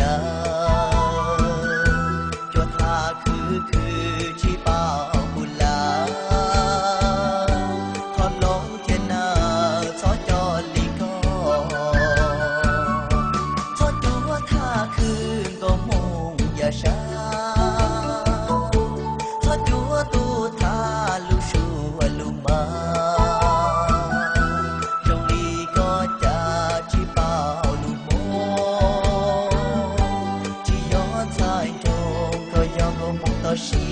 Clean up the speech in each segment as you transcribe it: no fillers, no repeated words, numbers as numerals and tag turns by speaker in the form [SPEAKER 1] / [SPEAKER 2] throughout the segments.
[SPEAKER 1] ดาจวดทาคือชีเป้าบุลาทอดลงเทียนนาซอจอลีก็ทอดตัวทาคืนก็มงอย่าช้าทอดตัวตูทาลูชูลูมาชี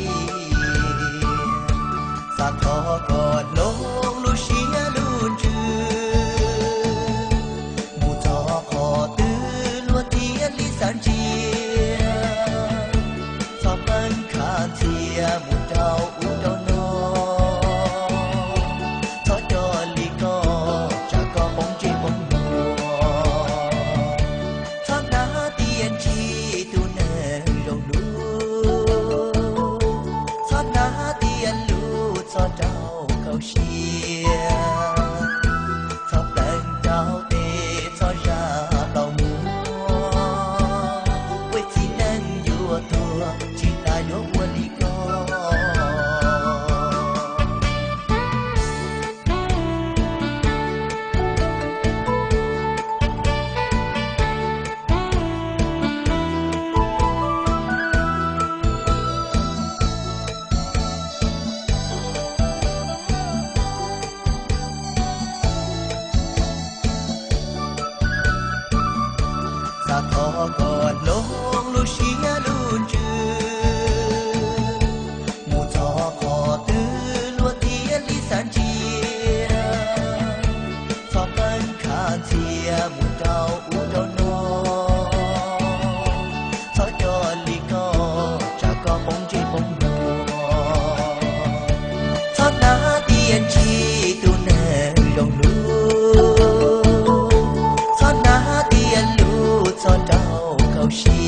[SPEAKER 1] สาทอก็ลงลูเชียลูจือมูทอขอตื้อลัวเทียนลิสันเจียสอบมันขาเทียมูเจ้าอุดโนทอจอลีก็จะก็ปงจีปงหัวทอนาเตียนชีตูเนยงลูนาเตียนลูซอเจ้าเขาเชียซอแปลงเจ้าเตซอราเป่ามัวไว้ที่นั่งอยู่ตัวที่ตายกวันลีก็สาทอก็ลงลูเชียลูจือมูทอขอตื้อลัวเทียนลิสันเจียสอบมันขาเทียมูเจ้าอุดโนซอจอลีก็จะก็ปงจีปงหัวทอนาเตียนชีตูเนยงลูทอนาเตียนลูซอเจ้าเขาเชี